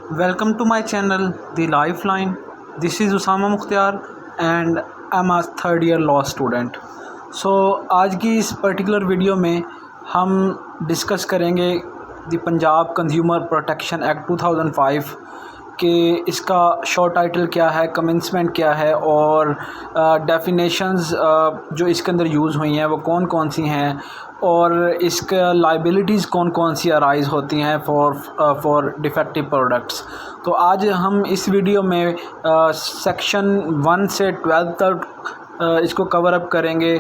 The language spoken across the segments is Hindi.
Welcome to my channel, The Lifeline. This is Usama Mukhtar and I'm a third year law student. आज की इस पर्टिकुलर वीडियो में हम डिस्कस करेंगे the Punjab consumer protection act 2005 कि इसका शॉर्ट टाइटल क्या है, कमेंसमेंट क्या है और डेफिनेशंस जो इसके अंदर यूज़ हुई हैं वो कौन कौन सी हैं और इसका लाइबिलिटीज़ कौन कौन सी अराइज़ होती हैं फॉर डिफेक्टिव प्रोडक्ट्स। तो आज हम इस वीडियो में सेक्शन 1 से 12 तक इसको कवर अप करेंगे,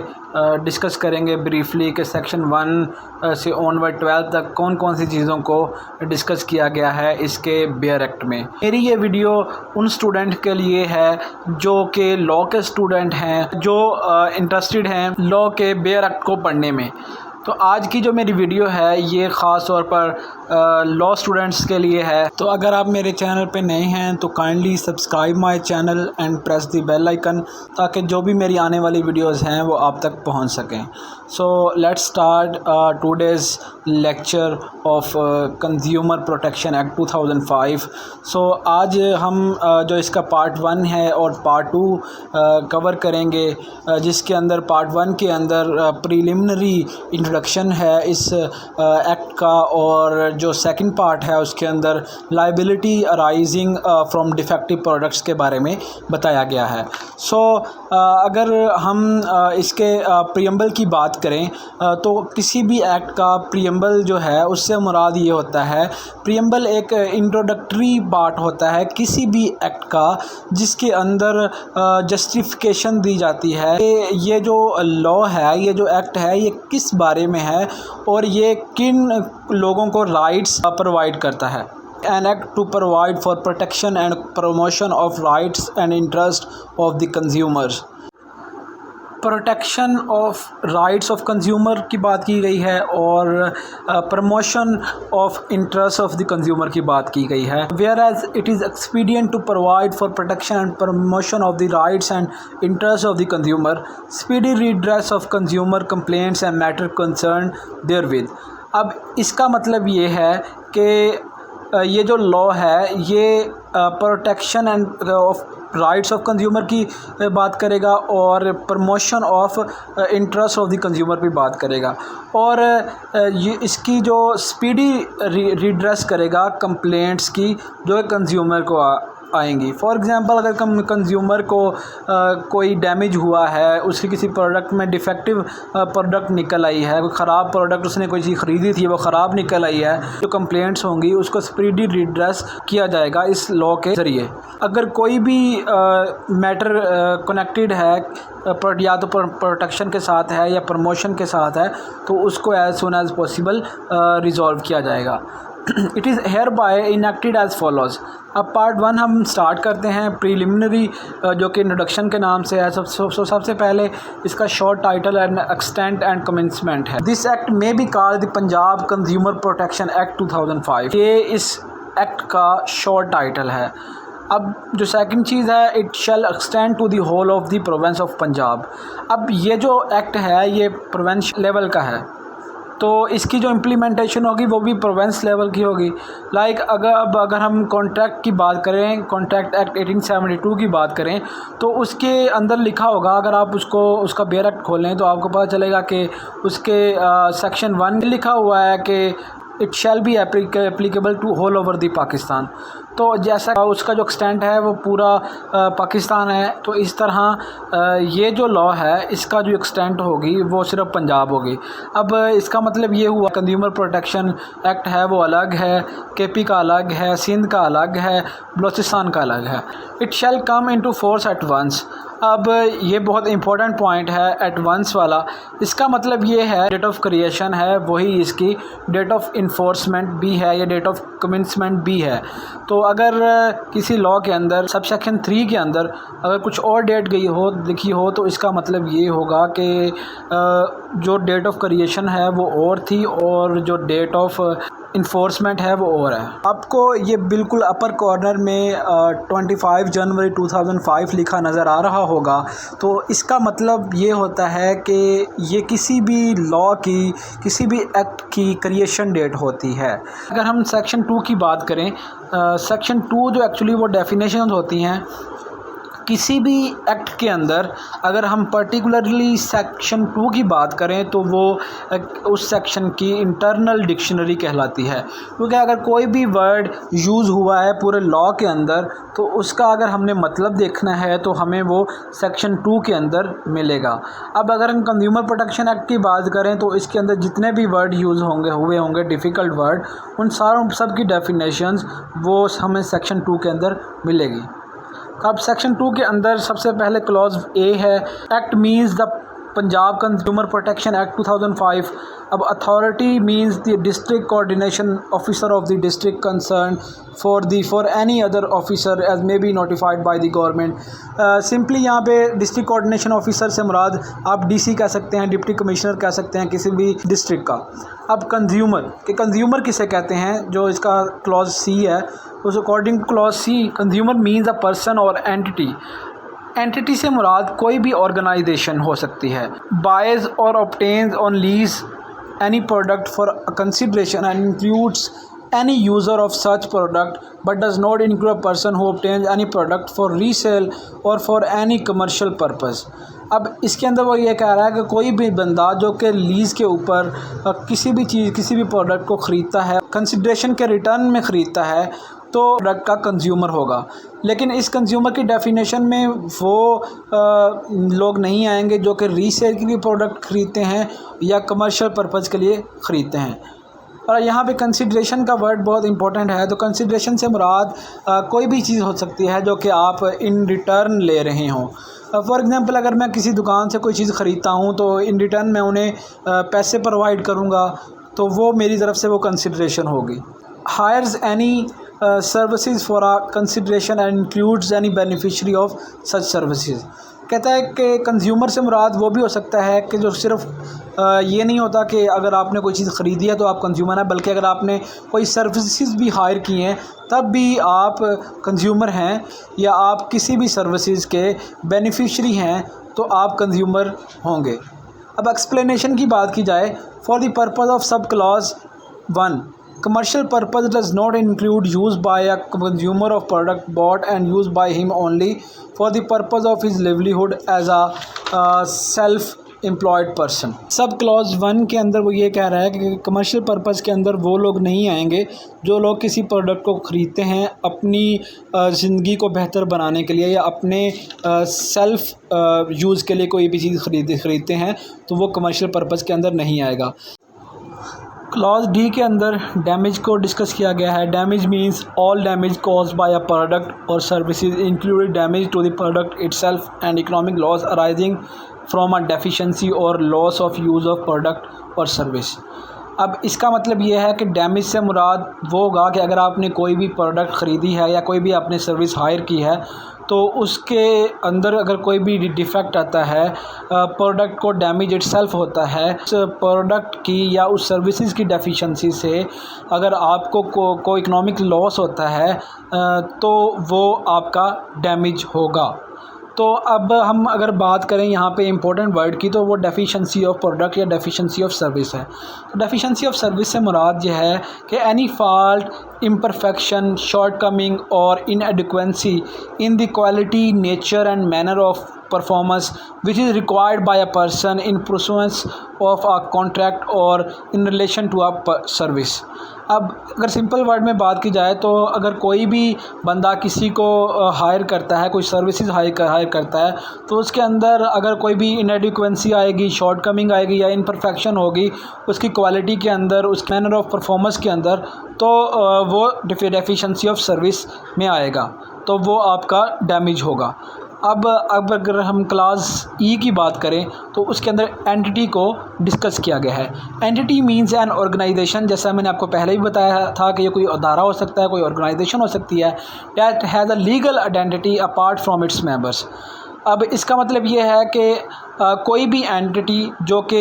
डिस्कस करेंगे ब्रीफली कि सेक्शन 1 से ऑनवर्ड 12 तक कौन कौन सी चीज़ों को डिस्कस किया गया है इसके बेयर एक्ट में। मेरी ये वीडियो उन स्टूडेंट के लिए है जो कि लॉ के स्टूडेंट हैं, जो इंटरेस्टेड हैं लॉ के बेयर एक्ट को पढ़ने में। तो आज की जो मेरी वीडियो है ये ख़ास तौर पर लॉ स्टूडेंट्स के लिए है। तो अगर आप मेरे चैनल पे नए हैं तो kindly subscribe my channel and press the bell icon ताकि जो भी मेरी आने वाली वीडियोस हैं वो आप तक पहुंच सकें। So let's start today's lecture of consumer protection act 2005। सो आज हम जो इसका पार्ट 1 है और पार्ट 2 कवर करेंगे, जिसके अंदर पार्ट 1 के अंदर प्रीलिमिनरी इंट्रोडक्शन है इस एक्ट का और जो सेकंड पार्ट है उसके अंदर liability arising from defective products के बारे में बताया गया है। अगर हम इसके प्रीएम्बल की बात करें तो किसी भी एक्ट का प्रीएम्बल जो है उससे मुराद ये होता है, प्रीएम्बल एक इंट्रोडक्टरी पार्ट होता है किसी भी एक्ट का जिसके अंदर जस्टिफिकेशन दी जाती है कि ये जो लॉ है, ये जो एक्ट है ये किस बारे में है और ये किन लोगों को राइट्स प्रोवाइड करता है। An act to provide for protection and promotion of rights and interest of the consumers। Protection of rights of consumer की बात की गई है और promotion of interest of the consumer की बात की गई है। Whereas it is expedient to provide for protection and promotion of the rights and interest of the consumer, speedy redress of consumer complaints and matter concern therewith. अब इसका मतलब ये है कि ये जो लॉ है ये protection end of rights of consumer की बात करेगा और promotion of interest of the consumer भी बात करेगा और ये इसकी जो स्पीडी रिड्रेस करेगा कंप्लेंट्स की जो कंज्यूमर को आएंगी। फॉर एग्ज़ाम्पल अगर कंज्यूमर को कोई डैमेज हुआ है, उसकी किसी प्रोडक्ट में डिफेक्टिव प्रोडक्ट निकल आई है, कोई ख़राब प्रोडक्ट उसने कोई चीज़ ख़रीदी थी वो ख़राब निकल आई है, जो कंप्लेंट्स होंगी उसको स्पीडी रिड्रेस किया जाएगा इस लॉ के ज़रिए। अगर कोई भी मैटर कनेक्टेड है या तो प्रोटेक्शन के साथ है या प्रमोशन के साथ है तो उसको as soon as possible resolve किया जाएगा। It is hereby enacted as follows. अब पार्ट 1 हम स्टार्ट करते हैं प्रीलिमिनरी जो कि इंट्रोडक्शन के नाम से है। सबसे पहले इसका short title and extent and commencement है। दिस एक्ट में be called the Punjab consumer protection act 2005। ये इस एक्ट का शॉर्ट टाइटल है। अब जो सेकंड चीज़ है, it shall extend to the whole of the province of Punjab. अब ये जो एक्ट है ये प्रोविंस लेवल का है तो इसकी जो इम्प्लीमेंटेशन होगी वो भी प्रोविंस लेवल की होगी। लाइक अगर हम कॉन्ट्रैक्ट की बात करें, कॉन्ट्रैक्ट एक्ट 1872 की बात करें तो उसके अंदर लिखा होगा, अगर आप उसका बेयर एक्ट खोलें तो आपको पता चलेगा कि उसके सेक्शन 1 लिखा हुआ है कि it shall be applicable to whole over the Pakistan. तो जैसा उसका जो एक्सटेंट है वो पूरा पाकिस्तान है, तो इस तरह ये जो लॉ है इसका जो एक्सटेंट होगी वो सिर्फ पंजाब होगी। अब इसका मतलब ये हुआ कंज्यूमर प्रोटेक्शन एक्ट है वो अलग है, केपी का अलग है, सिंध का अलग है, बलूचिस्तान का अलग है। It shall come into force at once. अब ये बहुत इंपॉर्टेंट पॉइंट है एट वंस वाला। इसका मतलब ये है डेट ऑफ क्रिएशन है वही इसकी डेट ऑफ इन्फोर्समेंट भी है या डेट ऑफ कमेंसमेंट भी है। तो अगर किसी लॉ के अंदर सब सेक्शन 3 के अंदर अगर कुछ और डेट लिखी हो तो इसका मतलब ये होगा कि जो डेट ऑफ क्रिएशन है वो और थी और जो डेट ऑफ इन्फोर्समेंट है वो और है। आपको ये बिल्कुल अपर कॉर्नर में 25 जनवरी 2005 लिखा नज़र आ रहा होगा। तो इसका मतलब ये होता है कि ये किसी भी लॉ की, किसी भी एक्ट की क्रिएशन डेट होती है। अगर हम सेक्शन 2 की बात करें, सेक्शन 2 जो एक्चुअली वो डेफिनेशन होती हैं किसी भी एक्ट के अंदर, अगर हम पर्टिकुलरली सेक्शन 2 की बात करें तो वो उस सेक्शन की इंटरनल डिक्शनरी कहलाती है। क्योंकि अगर कोई भी वर्ड यूज़ हुआ है पूरे लॉ के अंदर तो उसका अगर हमने मतलब देखना है तो हमें वो सेक्शन 2 के अंदर मिलेगा। अब अगर हम कंज्यूमर प्रोटेक्शन एक्ट की बात करें तो इसके अंदर जितने भी वर्ड यूज़ होंगे डिफ़िकल्ट वर्ड, उन सारों सब की डेफिनेशंस वो हमें सेक्शन 2 के अंदर मिलेगी। अब सेक्शन 2 के अंदर सबसे पहले क्लॉज ए है, act means the Punjab consumer protection act 2005। अब authority means the district coordination officer of the district concern for any other officer as may be notified by the government. Simply यहाँ पे डिस्ट्रिक्ट कोऑर्डिनेशन ऑफिसर से मुराद आप डीसी कह सकते हैं, डिप्टी कमिश्नर कह सकते हैं किसी भी डिस्ट्रिक्ट का। अब कंज्यूमर किसे कहते हैं, जो इसका क्लॉज सी है उस according clause C, consumer means a person और एंटिटी से मुराद कोई भी ऑर्गेनाइजेशन हो सकती है। बायज और obtains on lease any product for consideration and includes any user of such product but does not include a person who obtains any product for resale or for any commercial purpose। अब इसके अंदर वो ये कह रहा है कि कोई भी बंदा जो कि लीज़ के ऊपर किसी भी चीज़, किसी भी प्रोडक्ट को ख़रीदता है, कंसिडरेशन के रिटर्न में ख़रीदता है, तो प्रोडक्ट का कंज्यूमर होगा। लेकिन इस कंज्यूमर की डेफिनेशन में वो लोग नहीं आएंगे जो कि रीसेल के लिए प्रोडक्ट ख़रीदते हैं या कमर्शियल पर्पज़ के लिए ख़रीदते हैं। और यहाँ पे कंसिडरेशन का वर्ड बहुत इंपॉर्टेंट है। तो कंसिडरेशन से मुराद कोई भी चीज़ हो सकती है जो कि आप इन रिटर्न ले रहे हों। फॉर एग्ज़ाम्पल अगर मैं किसी दुकान से कोई चीज़ ख़रीदता हूँ तो इन रिटर्न मैं उन्हें पैसे प्रोवाइड करूँगा, तो वो मेरी तरफ़ से वो कंसिडरेशन होगी। Hires any services for a consideration and includes any beneficiary of such services. कहता है कि कंज्यूमर से मुराद वो भी हो सकता है कि जो सिर्फ़ ये नहीं होता कि अगर आपने कोई चीज़ ख़रीदी है तो आप कंज्यूमर हैं, बल्कि अगर आपने कोई सर्विसेज भी हायर की हैं तब भी आप कंज्यूमर हैं, या आप किसी भी सर्विसेज के बेनिफिशरी हैं तो आप कंज्यूमर होंगे। अब एक्सप्लेनेशन की बात की जाए, for the purpose of sub clause 1, commercial purpose does not include use by a consumer of product bought and used by him only for the purpose of his livelihood as a self employed person. Sub clause 1 के अंदर वो ये कह रहा है कि कमर्शियल पर्पज़ के अंदर वो लोग नहीं आएंगे जो लोग किसी प्रोडक्ट को ख़रीदते हैं अपनी ज़िंदगी को बेहतर बनाने के लिए या अपने सेल्फ़ यूज़ के लिए कोई भी चीज़ ख़रीदते हैं, तो वो कमर्शियल पर्पज़ के अंदर नहीं आएगा। क्लॉज डी के अंदर डैमेज को डिस्कस किया गया है। Damage means all damage caused by a product और services included damage to the product itself and economic loss arising from a deficiency और loss of use of product और सर्विस। अब इसका मतलब ये है कि डैमेज से मुराद वो होगा कि अगर आपने कोई भी प्रोडक्ट ख़रीदी है या कोई भी आपने सर्विस हायर की है तो उसके अंदर अगर कोई भी डिफ़ेक्ट आता है, प्रोडक्ट को डैमेज इटसेल्फ होता है, उस प्रोडक्ट की या उस सर्विसेज की डेफिशिएंसी से अगर आपको कोई इकोनॉमिक लॉस होता है तो वो आपका डैमेज होगा। तो अब हम अगर बात करें यहाँ पे इम्पोर्टेंट वर्ड की, तो वो डेफिशिएंसी ऑफ प्रोडक्ट या डेफिशिएंसी ऑफ सर्विस है। तो डेफिशिएंसी ऑफ सर्विस से मुराद ये है कि any fault, imperfection, shortcoming or inadequacy in the quality, nature and manner of performance which is required by a person in pursuance of a contract or in relation to a service। अब अगर सिंपल वर्ड में बात की जाए तो अगर कोई भी बंदा किसी को हायर करता है, कोई सर्विसेज हायर करता है, तो उसके अंदर अगर कोई भी इनएडिक्वेंसी आएगी, शॉर्टकमिंग आएगी या इनपरफेक्शन होगी उसकी क्वालिटी के अंदर, उस मैनर ऑफ परफॉर्मेंस के अंदर, तो वो डेफिशिएंसी ऑफ सर्विस में आएगा, तो वो आपका डैमेज होगा। अब अगर हम क्लास ई की बात करें तो उसके अंदर एंटिटी को डिस्कस किया गया है। एंटिटी मींस एन ऑर्गेनाइजेशन, जैसा मैंने आपको पहले ही बताया था कि ये कोई अदारा हो सकता है, कोई ऑर्गेनाइजेशन हो सकती है, that has a legal identity apart from its members. अब इसका मतलब ये है कि कोई भी एंटिटी जो कि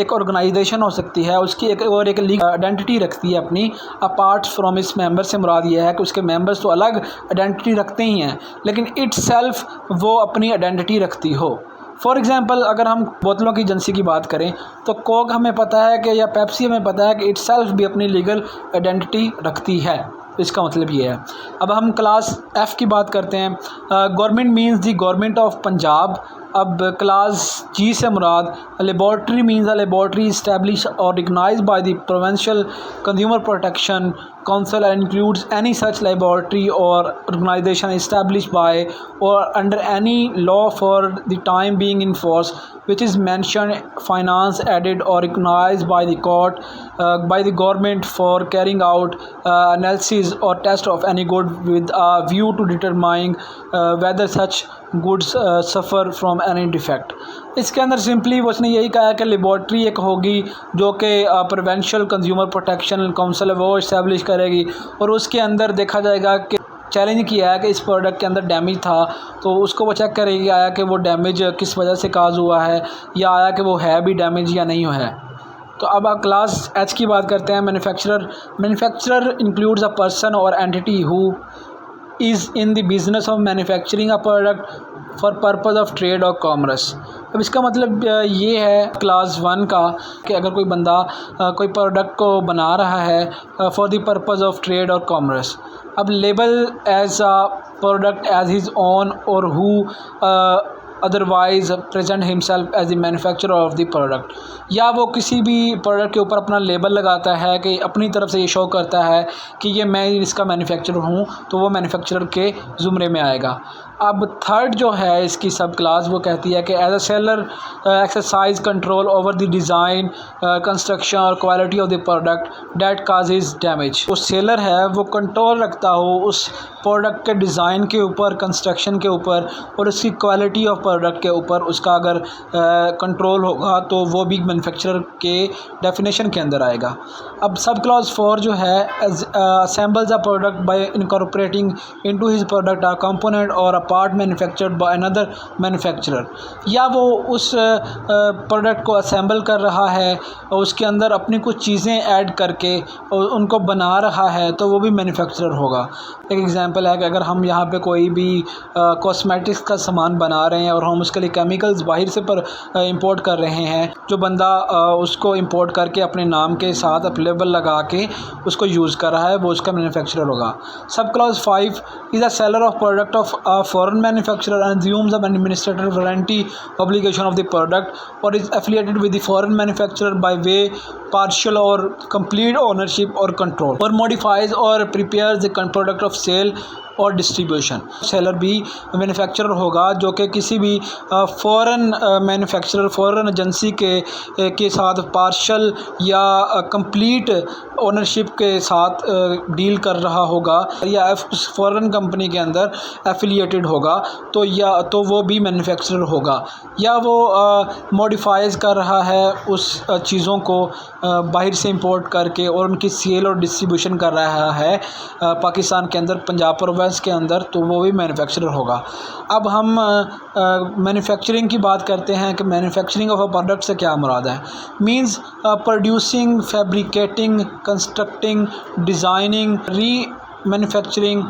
एक ऑर्गेनाइजेशन हो सकती है, उसकी एक लीगल आइडेंटिटी रखती है अपनी, अपार्ट फ्रॉम इस मेंबर से मुराद ये है कि उसके मेंबर्स तो अलग आइडेंटिटी रखते ही हैं, लेकिन इटसेल्फ वो अपनी आइडेंटिटी रखती हो। फॉर एग्ज़ाम्पल अगर हम बोतलों की एजेंसी की बात करें तो कोक हमें पता है कि, या पेप्सी हमें पता है कि इटसेल्फ भी अपनी लीगल आइडेंटिटी रखती है। इसका मतलब ये है। अब हम क्लास F की बात करते हैं। Government means the government of Punjab. अब क्लास G से मुराद laboratory means a laboratory establish or recognise by the provincial consumer protection council and includes any such laboratory or organisation establish by or under any law for the time being in force which is mentioned, finance added or recognized by the court by the government for carrying out analysis or test of any good with a view to determining whether such goods suffer from any defect। इसके अंदर सिंपली उसने यही कहा है कि लेबॉर्ट्री एक होगी जो कि प्रोविंशियल कंज्यूमर प्रोटेक्शन काउंसिल वो इस्टेब्लिश करेगी, और उसके अंदर देखा जाएगा कि चैलेंज किया है कि इस प्रोडक्ट के अंदर डैमेज था, तो उसको वो चेक करेगी आया कि वो डैमेज किस वजह से काज हुआ है, या आया कि वो है भी डैमेज या नहीं है। तो अब आप क्लास H की बात करते हैं। मैन्युफैक्चरर इंक्लूड्स अ पर्सन और entity who is in the business of manufacturing a product for purpose of trade or commerce. अब इसका मतलब ये है क्लास 1 का कि अगर कोई बंदा कोई प्रोडक्ट को बना रहा है for the purpose of trade or commerce. अब label as a product as his own or who otherwise present himself as the manufacturer of the product, या वो किसी भी प्रोडक्ट के ऊपर अपना लेबल लगाता है कि अपनी तरफ से ये शो करता है कि ये मैं इसका मैन्युफैक्चरर हूँ, तो वो मैन्युफैक्चरर के ज़ुमरे में आएगा। अब थर्ड जो है इसकी सब क्लास वो कहती है कि as a seller exercise control over the design construction or quality of the product that causes damage. वो सेलर है वो कंट्रोल रखता हो उस प्रोडक्ट के डिज़ाइन के ऊपर, कंस्ट्रक्शन के ऊपर और उसकी क्वालिटी ऑफ प्रोडक्ट के ऊपर उसका अगर कंट्रोल होगा तो वो भी मैन्युफैक्चरर के डेफिनेशन के अंदर आएगा। अब सब क्लॉज 4 जो है assembles a product by incorporating into his product a component or part manufactured by another manufacturer, या वो उस प्रोडक्ट को असेंबल कर रहा है और उसके अंदर अपनी कुछ चीज़ें ऐड करके और उनको बना रहा है, तो वो भी मैन्युफैक्चरर होगा। एक एग्जांपल है कि अगर हम यहाँ पे कोई भी कॉस्मेटिक्स का सामान बना रहे हैं और हम उसके लिए केमिकल्स बाहर से इंपोर्ट कर रहे हैं, जो बंदा उसको इंपोर्ट करके अपने नाम के साथ लेबल लगा के उसको यूज़ कर रहा है, वो उसका मैन्युफैक्चरर होगा। Sub clause 5 is a seller of product of foreign manufacturer and assumes an administrative warranty obligation of the product or is affiliated with the foreign manufacturer by way partial or complete ownership or control or modifies or prepares the product of sale और डिस्ट्रीब्यूशन। सेलर भी मैन्युफैक्चरर होगा जो कि किसी भी फ़ॉरेन मैन्युफैक्चरर फ़ॉरेन एजेंसी के साथ पार्शल या कंप्लीट ओनरशिप के साथ डील कर रहा होगा, या उस फ़ॉरेन कंपनी के अंदर एफिलिएटेड होगा, तो वो भी मैन्युफैक्चरर होगा। या वो मॉडिफाइज कर रहा है उस चीज़ों को बाहर से इंपोर्ट करके और उनकी सेल और डिस्ट्रीब्यूशन कर रहा है पाकिस्तान के अंदर, पंजाब प्रोविंस के अंदर, तो वो भी मैन्युफैक्चरर होगा। अब हम मैन्युफैक्चरिंग की बात करते हैं कि मैन्युफैक्चरिंग ऑफ अ प्रोडक्ट से क्या मुराद है। Means producing, fabricating, constructing, designing, री मैन्युफैक्चरिंग,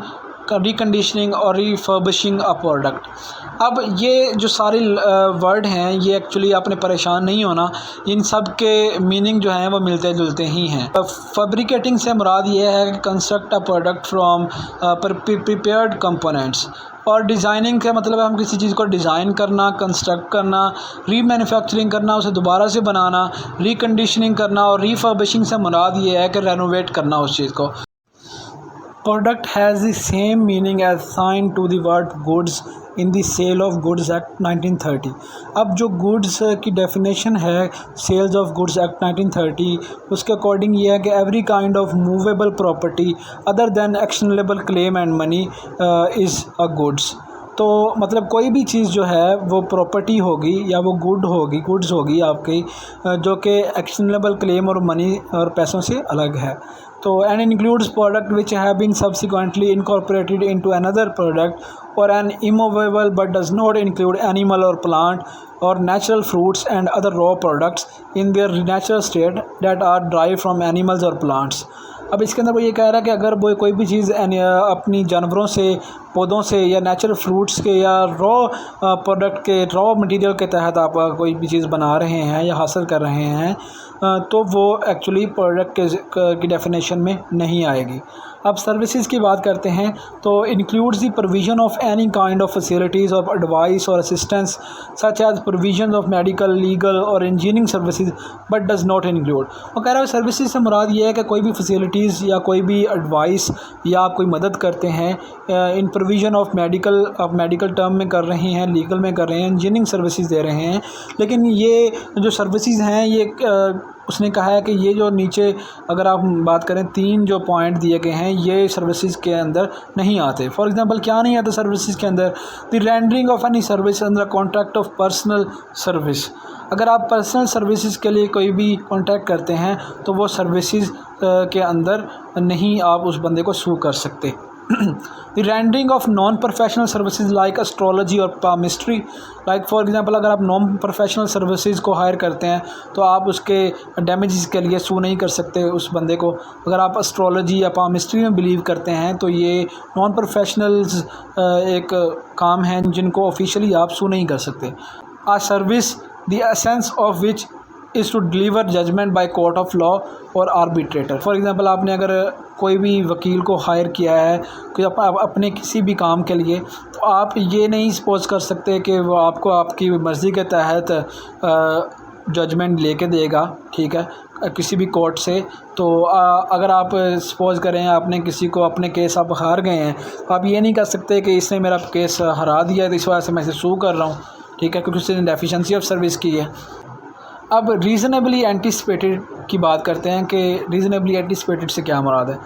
रिकंडीशनिंग और रिफर्बिशिंग अ प्रोडक्ट। अब ये जो सारे वर्ड हैं ये एक्चुअली आपने परेशान नहीं होना, इन सब के मीनिंग जो हैं वो मिलते जुलते ही हैं। फैब्रिकेटिंग से मुराद ये है कि construct a product from prepared components, और डिज़ाइनिंग का मतलब है हम किसी चीज़ को डिज़ाइन करना, कंस्ट्रक्ट करना, रीमैन्युफैक्चरिंग करना, उसे दोबारा से बनाना, रिकंडीशनिंग करना, और रिफर्बिशिंग से मुराद ये है कि रेनोवेट करना उस चीज़ को। Product has the same meaning as assigned to the word goods in the Sale of Goods Act 1930। अब जो goods की डेफिनेशन है सेल्स ऑफ गुड्स एक्ट 1930, उसके अकॉर्डिंग ये है कि every kind of movable property other than actionable claim and money is a goods. तो मतलब कोई भी चीज़ जो है वो प्रॉपर्टी होगी या वो गुड्स होगी आपकी, जो कि एक्शनेबल क्लेम और मनी और पैसों से अलग है। तो and includes product which have been subsequently incorporated into another product or an immovable but does not include animal or plant or natural fruits and other raw products in their natural state that are derived from animals or plants. अब इसके अंदर वो ये कह रहा है कि अगर वो कोई भी चीज़ अपनी जानवरों से, पौधों से या नेचुरल फ्रूट्स के या रॉ प्रोडक्ट के, रॉ मटेरियल के तहत आप कोई भी चीज़ बना रहे हैं या हासिल कर रहे हैं तो वो एक्चुअली प्रोडक्ट की डेफिनेशन में नहीं आएगी। अब सर्विसेज की बात करते हैं तो includes the provision of any kind of facilities of advice or assistance such as provision of medical, legal or engineering services but does not include. वो कह रहा है सर्विसेज से मुराद ये है कि कोई भी फैसिलिटीज़ या कोई भी एडवाइस या आप कोई मदद करते हैं इन प्रोविजन ऑफ मेडिकल टर्म में कर रहे हैं, लीगल में कर रहे हैं, इंजीनियरिंग सर्विसेज दे रहे हैं। लेकिन ये जो सर्विसेज हैं ये उसने कहा है कि ये जो नीचे अगर आप बात करें 3 जो पॉइंट दिए गए हैं ये सर्विसेज के अंदर नहीं आते। फॉर एग्जांपल क्या नहीं आता सर्विसेज के अंदर? The rendering of any service under contract of personal service. अगर आप पर्सनल सर्विसेज के लिए कोई भी कॉन्ट्रैक्ट करते हैं तो वो सर्विसेज के अंदर नहीं आप उस बंदे को सू कर सकते। The rendering of non-professional services like astrology और palmistry, like for example अगर आप नॉन प्रोफेशनल सर्विसेज को हायर करते हैं तो आप उसके डैमेजेस के लिए सू नहीं कर सकते उस बंदे को। अगर आप एस्ट्रोलॉजी या पामिस्ट्री में बिलीव करते हैं तो ये नॉन प्रोफेशनल्स एक काम है जिनको ऑफिशियली आप सू नहीं कर सकते। A service the essence of which is to deliver judgement by court of law or arbitrator. For example आपने अगर कोई भी वकील को हायर किया है कि अपने किसी भी काम के लिए तो आप ये नहीं सपोज कर सकते कि वो आपको आपकी मर्ज़ी के तहत जजमेंट लेके देगा, ठीक है, किसी भी कोर्ट से। तो अगर आप सपोज करें आपने किसी को अपने केस आप हार गए हैं तो आप ये नहीं कर सकते कि इसने मेरा केस हरा दिया तो इस वजह से मैं इसे सू कर रहा हूँ, ठीक है, क्योंकि उसने डेफिशिएंसी ऑफ सर्विस की है। अब रीज़नेबली एंटिसिपेटेड की बात करते हैं कि रीज़नेबली एंटिसिपेटेड से क्या मुराद है।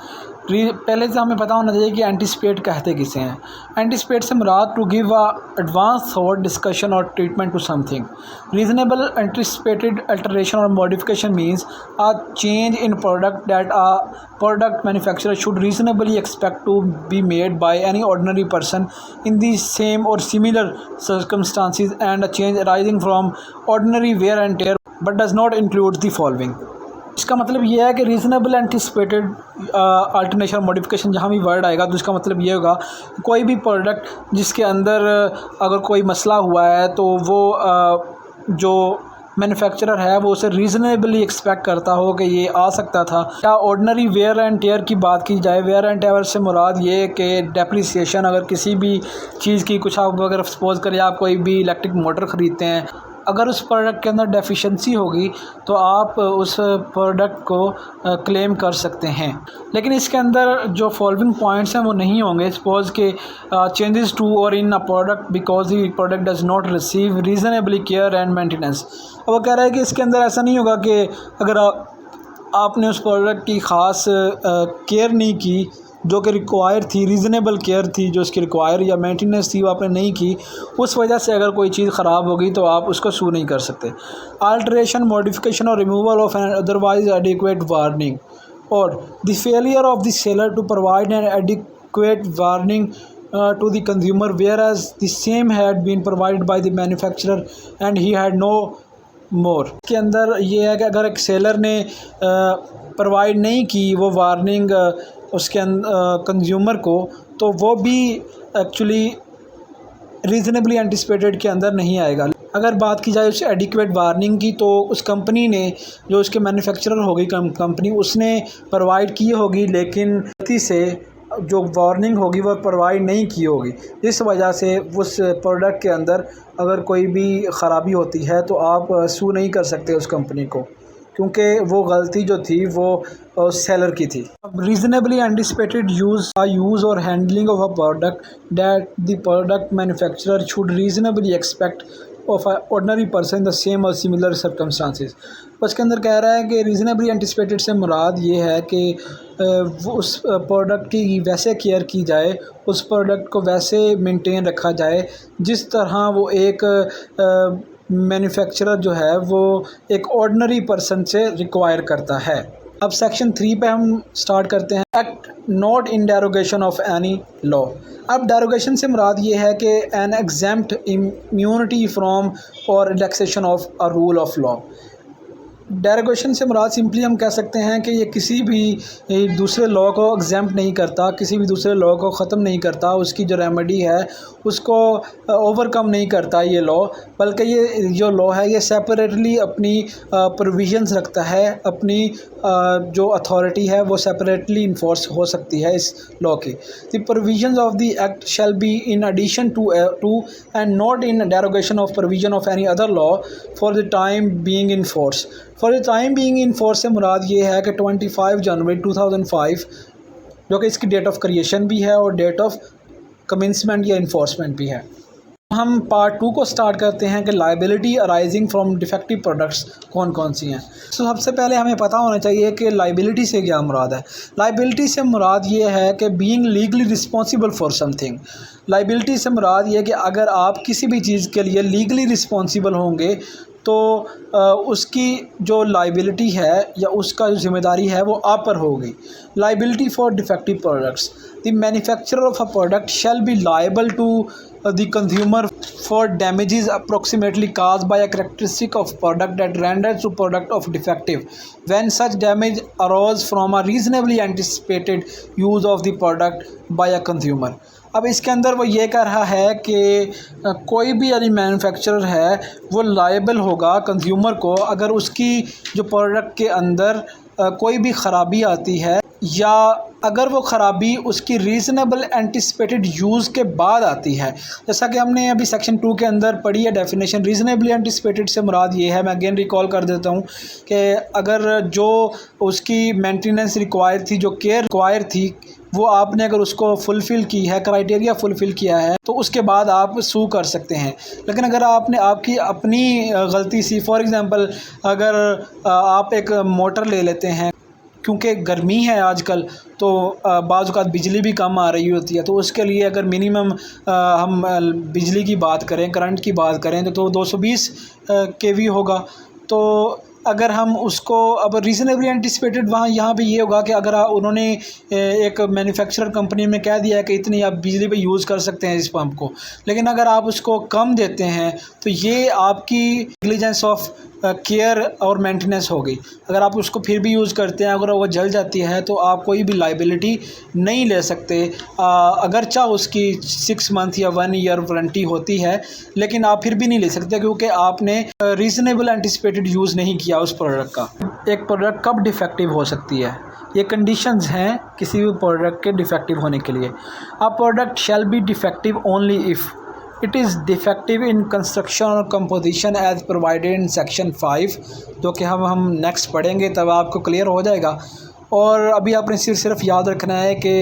पहले से हमें पता होना चाहिए कि एंटिसिपेट कहते किसे हैं। एंटिसिपेट से मुराद to give a advance thought, discussion or treatment to something. Reasonable anticipated alteration or modification means a change in product that a product manufacturer should reasonably expect to be made by any ordinary person in the same or similar circumstances and a change arising from ordinary wear and tear but does not include the following. इसका मतलब ये है कि रीज़नेबल एंटिसिपेटेड अल्टरनेशन मॉडिफिकेशन जहाँ भी वर्ड आएगा तो इसका मतलब ये होगा कोई भी प्रोडक्ट जिसके अंदर अगर कोई मसला हुआ है तो वो जो मैन्युफैक्चरर है वो उसे रीज़नेबली एक्सपेक्ट करता हो कि ये आ सकता था। या ऑर्डिनरी वेयर एंड टेयर की बात की जाए, वेयर एंड टेयर से मुराद ये कि डेप्रिसिएशन, अगर किसी भी चीज़ की कुछ आप अगर सपोज करें आप कोई भी इलेक्ट्रिक मोटर ख़रीदते हैं, अगर उस प्रोडक्ट के अंदर डेफिशिएंसी होगी तो आप उस प्रोडक्ट को क्लेम कर सकते हैं। लेकिन इसके अंदर जो फॉलोइंग पॉइंट्स हैं वो नहीं होंगे। सपोज के changes to or in a product because the product does not receive reasonably care and maintenance. अब वो कह रहा है कि इसके अंदर ऐसा नहीं होगा कि अगर आपने उस प्रोडक्ट की ख़ास केयर नहीं की जो कि रिक्वायर थी, रीज़नेबल केयर थी जो उसकी रिक्वायर या मेंटेनेंस थी वो आपने नहीं की, उस वजह से अगर कोई चीज़ ख़राब होगी तो आप उसको सू नहीं कर सकते। Alteration, modification or removal of an otherwise adequate warning or the failure of the seller to provide an adequate warning to the consumer whereas the same had been provided by the manufacturer and he had no more। के अंदर ये है कि अगर एक सेलर ने प्रोवाइड नहीं की वो वार्निंग उसके कंज्यूमर को तो वो भी एक्चुअली रीज़नेबली एंटिसिपेटेड के अंदर नहीं आएगा। अगर बात की जाए उस एडिक्वेट वार्निंग की तो उस कंपनी ने जो उसके मैन्युफैक्चरर होगी कंपनी उसने प्रोवाइड की होगी लेकिन गलती से जो वार्निंग होगी वो प्रोवाइड नहीं की होगी। इस वजह से उस प्रोडक्ट के अंदर अगर कोई भी ख़राबी होती है तो आप सू नहीं कर सकते उस कंपनी को क्योंकि वो गलती जो थी वो सेलर की थी। Reasonably anticipated use or handling of a product that the product manufacturer should reasonably expect of a ordinary person the same or similar circumstances. उसके अंदर कह रहा है कि रीज़नेबली एंटिसिपेटेड से मुराद ये है कि वो उस प्रोडक्ट की वैसे केयर की जाए, उस प्रोडक्ट को वैसे मेंटेन रखा जाए जिस तरह वो एक मैन्युफैक्चरर जो है वो एक ऑर्डिनरी पर्सन से रिक्वायर करता है। अब सेक्शन 3 पे हम स्टार्ट करते हैं। Act not in derogation of any law. अब डेरोगेशन से मुराद ये है कि एन एग्जेम्प्ट इम्यूनिटी फ्रॉम और relaxation of a rule of law. Derogation से मुराद सिंपली हम कह सकते हैं कि ये किसी भी दूसरे लॉ को एग्जेम्प्ट नहीं करता, किसी भी दूसरे लॉ को ख़त्म नहीं करता, उसकी जो रेमेडी है उसको ओवरकम नहीं करता ये लॉ, बल्कि ये जो लॉ है ये सेपरेटली अपनी प्रोविजंस रखता है, अपनी जो अथॉरिटी है वो सेपरेटली इन्फोर्स हो सकती है इस लॉ की। The provisions of the act shall be in addition to and not in derogation of provision of any other law for the time being in force. For the time being in force से मुराद ये है कि 25 जनवरी 2005 जो कि इसकी डेट ऑफ क्रिएशन भी है और डेट ऑफ कमेंसमेंट या इन्फोर्समेंट भी है। हम पार्ट 2 को स्टार्ट करते हैं कि liability arising from defective products कौन कौन सी हैं। तो सबसे पहले हमें पता होना चाहिए कि लाइबिलिटी से क्या मुराद है। लाइबिलिटी से मुराद ये है कि being legally responsible for something. Liability से मुराद ये है कि अगर आप किसी भी चीज़ के लिए लीगली रिस्पॉन्सिबल होंगे तो उसकी जो लाइबिलिटी है या उसका जो जिम्मेदारी है वो आप पर होगी। Liability for defective products. The manufacturer of a product shall be liable to the consumer for damages approximately caused by a characteristic of product that renders the product of defective when such damage arose from a reasonably anticipated use of the product by a consumer। अब इसके अंदर वो ये कह रहा है कि कोई भी यानी मैन्युफैक्चरर है वो लायबल होगा कंज्यूमर को अगर उसकी जो प्रोडक्ट के अंदर कोई भी ख़राबी आती है या अगर वो ख़राबी उसकी रीज़नेबल एंटिसिपेटेड यूज़ के बाद आती है। जैसा कि हमने अभी सेक्शन 2 के अंदर पढ़ी है डेफिनेशन। रीज़नेबली एंटिसिपेटेड से मुराद ये है, मैं अगेन रिकॉल कर देता हूँ, कि अगर जो उसकी मेंटेनेंस रिक्वायर थी, जो केयर रिक्वायर थी, वो आपने अगर उसको फुलफ़िल की है, क्राइटेरिया फुलफ़िल किया है, तो उसके बाद आप सू कर सकते हैं। लेकिन अगर आपने आपकी अपनी गलती सी, फॉर एग्ज़ाम्पल अगर आप एक मोटर ले लेते हैं, क्योंकि गर्मी है आजकल तो बाज़ औक़ात बिजली भी कम आ रही होती है, तो उसके लिए अगर मिनिमम हम बिजली की बात करें, करंट की बात करें तो 220 केवी होगा। तो अगर हम उसको अब रीज़नेबली एंटिसिपेटेड वहाँ यहाँ पे ये होगा कि अगर उन्होंने एक मैन्युफैक्चरर कंपनी में कह दिया है कि इतनी आप बिजली पे यूज़ कर सकते हैं इस पंप को, लेकिन अगर आप उसको कम देते हैं तो ये आपकी नेग्लिजेंस ऑफ केयर और मेंटेनेंस हो गई। अगर आप उसको फिर भी यूज़ करते हैं, अगर वो जल जाती है तो आप कोई भी लाइबिलिटी नहीं ले सकते, अगरचा उसकी 6 मंथ या 1 ईयर वारंटी होती है, लेकिन आप फिर भी नहीं ले सकते क्योंकि आपने रीज़नेबल एंटिसिपेटेड यूज़ नहीं किया उस प्रोडक्ट का। एक प्रोडक्ट कब डिफेक्टिव हो सकती है, ये कंडीशंस हैं किसी भी प्रोडक्ट के डिफेक्टिव होने के लिए। A product shall be defective only if it is defective in construction or composition as provided in section 5, जो कि हम नेक्स्ट पढ़ेंगे तब आपको क्लियर हो जाएगा। और अभी आपने सिर्फ याद रखना है कि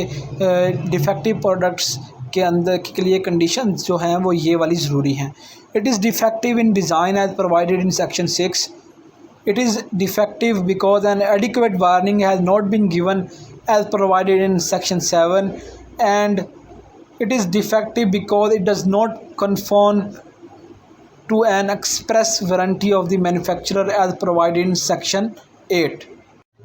डिफेक्टिव प्रोडक्ट्स के अंदर के लिए कंडीशंस जो हैं वो ये वाली ज़रूरी हैं। It is defective in design as provided in section 6। It is defective because an adequate warning has not been given as provided in section 7, and it is defective because it does not conform to an express warranty of the manufacturer as provided in section 8।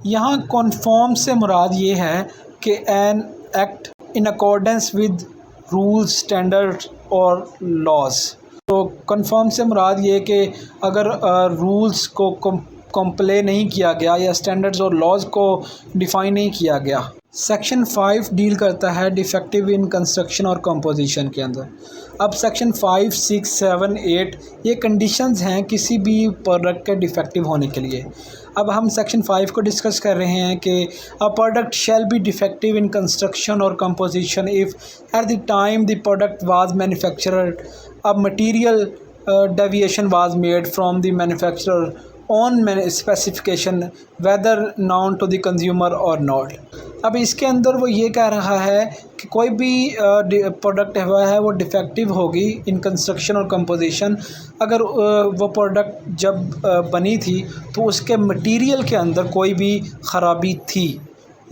यहाँ conform से मुराद ये है कि an act in accordance with rules, standards और laws। तो कंफर्म से मुराद ये कि अगर रूल्स को कंप्ले नहीं किया गया या स्टैंडर्ड्स और लॉज को डिफ़ाइन नहीं किया गया। सेक्शन 5 डील करता है defective in construction or composition के अंदर। अब सेक्शन 5, 6, 7, 8 ये कंडीशंस हैं किसी भी प्रोडक्ट के डिफेक्टिव होने के लिए। अब हम सेक्शन 5 को डिस्कस कर रहे हैं कि a product shall be defective in construction or composition if at the time the product was manufactured a material deviation was made from the manufacturer on specification whether known to the consumer or not. अब इसके अंदर वो ये कह रहा है कि कोई भी प्रोडक्ट हुआ है वो डिफेक्टिव होगी इन कंस्ट्रक्शन और कंपोजिशन अगर वो प्रोडक्ट जब बनी थी तो उसके मटेरियल के अंदर कोई भी ख़राबी थी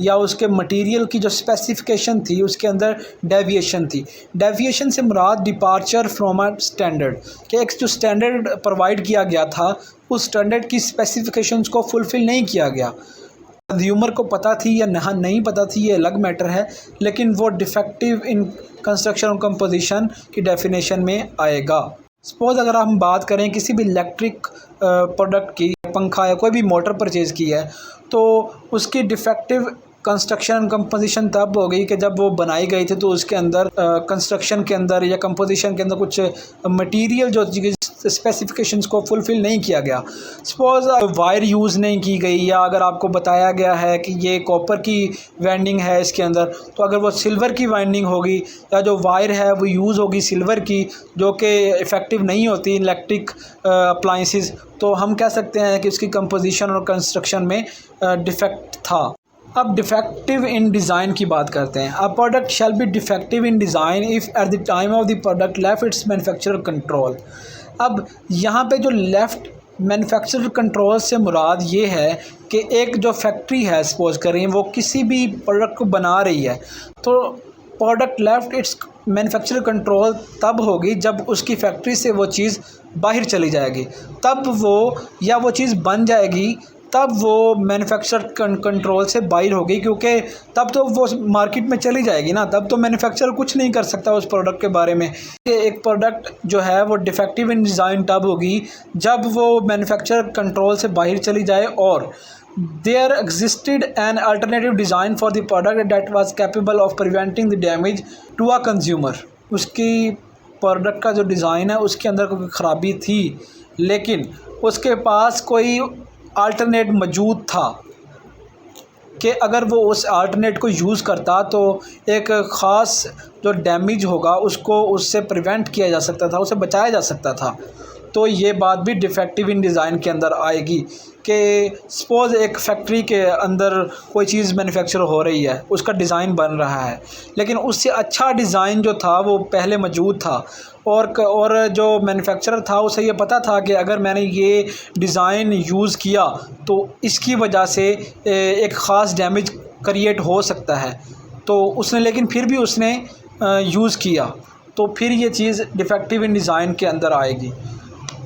या उसके मटेरियल की जो स्पेसिफिकेशन थी उसके अंदर डेविएशन थी। डेविएशन से मुराद डिपार्चर फ्रॉम अ स्टैंडर्ड, कि एक जो स्टैंडर्ड प्रोवाइड किया गया था उस स्टैंडर्ड की स्पेसिफिकेशंस को फुलफ़िल नहीं किया गया। कंज्यूमर को पता थी या नहीं पता थी ये अलग मैटर है, लेकिन वो defective in construction or composition की डेफिनेशन में आएगा। सपोज़ अगर हम बात करें किसी भी इलेक्ट्रिक प्रोडक्ट की, पंखा या कोई भी मोटर परचेज़ की है, तो उसकी डिफेक्टिव कंस्ट्रक्शन कंपोजिशन तब हो गई कि जब वो बनाई गई थी तो उसके अंदर कंस्ट्रक्शन के अंदर या कंपोजिशन के अंदर कुछ मटेरियल जो स्पेसिफिकेशंस को फुलफ़िल नहीं किया गया। सपोज़ वायर यूज़ नहीं की गई, या अगर आपको बताया गया है कि ये कॉपर की वाइंडिंग है इसके अंदर, तो अगर वो सिल्वर की वाइंडिंग होगी या जो वायर है वो यूज़ होगी सिल्वर की, जो कि इफ़ेक्टिव नहीं होती इलेक्ट्रिक अप्लाइंसेस, तो हम कह सकते हैं कि उसकी कंपोजिशन और कंस्ट्रक्शन में डिफ़ेक्ट था। अब डिफेक्टिव इन डिज़ाइन की बात करते हैं। अ product shall be defective in design if at the time of the product left its manufacturer control. अब यहाँ पे जो लेफ़्ट मैन्युफैक्चरर कंट्रोल से मुराद ये है कि एक जो फैक्ट्री है सपोज़ करें वो किसी भी प्रोडक्ट को बना रही है, तो product left it's manufacturer control तब होगी जब उसकी फैक्ट्री से वो चीज़ बाहर चली जाएगी, तब वो या वो चीज़ बन जाएगी, तब वो मैन्युफैक्चर कंट्रोल से बाहर होगी, क्योंकि तब तो वो मार्केट में चली जाएगी ना, तब तो मैन्युफैक्चरर कुछ नहीं कर सकता उस प्रोडक्ट के बारे में। एक प्रोडक्ट जो है वो डिफेक्टिव इन डिज़ाइन तब होगी जब वो मैन्युफैक्चर कंट्रोल से बाहर चली जाए और there existed an alternative design for the product that was capable of preventing the damage to a consumer. उसकी प्रोडक्ट का जो डिज़ाइन है उसके अंदर कोई ख़राबी थी, लेकिन उसके पास कोई अल्टरनेट मौजूद था कि अगर वो उस अल्टरनेट को यूज़ करता तो एक ख़ास जो डैमेज होगा उसको उससे प्रिवेंट किया जा सकता था, उसे बचाया जा सकता था। तो ये बात भी डिफेक्टिव इन डिज़ाइन के अंदर आएगी कि सपोज़ एक फैक्ट्री के अंदर कोई चीज़ मैन्युफैक्चर हो रही है, उसका डिज़ाइन बन रहा है, लेकिन उससे अच्छा डिज़ाइन जो था वो पहले मौजूद था, और जो मैन्युफैक्चरर था उसे ये पता था कि अगर मैंने ये डिज़ाइन यूज़ किया तो इसकी वजह से एक ख़ास डैमेज क्रिएट हो सकता है, तो उसने लेकिन फिर भी उसने यूज़ किया, तो फिर ये चीज़ डिफेक्टिव इन डिज़ाइन के अंदर आएगी।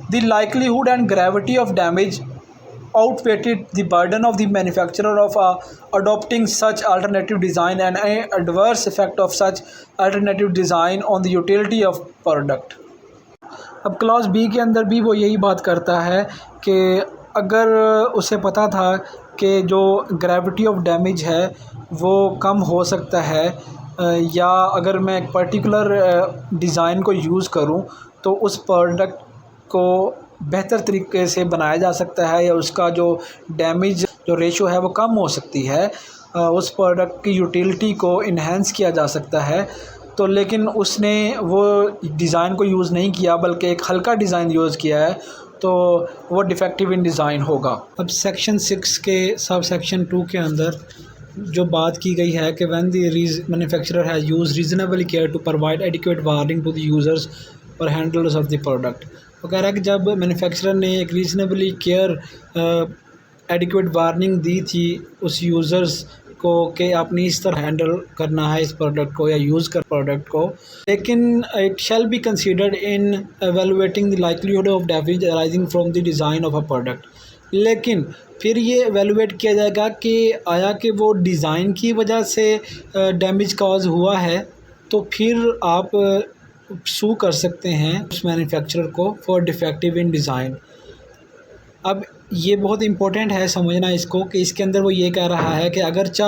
The likelihood and gravity of damage outweighed the burden of the manufacturer of adopting such alternative design and any adverse effect of such alternative design on the utility of product। अब क्लॉज बी के अंदर भी वो यही बात करता है कि अगर उसे पता था कि जो ग्रेविटी ऑफ डैमेज है वो कम हो सकता है, या अगर मैं एक पर्टिकुलर डिज़ाइन को यूज़ करूं तो उस प्रोडक्ट को बेहतर तरीके से बनाया जा सकता है, या उसका जो डैमेज जो रेशो है वो कम हो सकती है, उस प्रोडक्ट की यूटिलिटी को इन्हेंस किया जा सकता है, तो लेकिन उसने वो डिज़ाइन को यूज़ नहीं किया बल्कि एक हल्का डिज़ाइन यूज़ किया है, तो वो डिफेक्टिव इन डिज़ाइन होगा। अब सेक्शन 6 के सब सेक्शन 2 के अंदर जो बात की गई है कि when the manufacturer has use reasonable care to provide adequate warning to the users और हैंडलर्स ऑफ द प्रोडक्ट। वो कह रहा है कि जब मैन्युफैक्चरर ने एक रीजनेबली केयर एडिक्वेट वार्निंग दी थी उस यूज़र्स को कि आपने इस तरह हैंडल करना है इस प्रोडक्ट को या यूज़ कर प्रोडक्ट को, लेकिन it shall be considered in evaluating the likelihood of damage arising from the design of a product. लेकिन फिर ये एवेलुएट किया जाएगा कि आया कि वो डिज़ाइन की वजह से डैमेज कॉज हुआ है, तो फिर आप सू कर सकते हैं उस मैन्युफैक्चरर को फॉर डिफेक्टिव इन डिज़ाइन। अब ये बहुत इंपॉर्टेंट है समझना इसको कि इसके अंदर वो ये कह रहा है कि अगरचा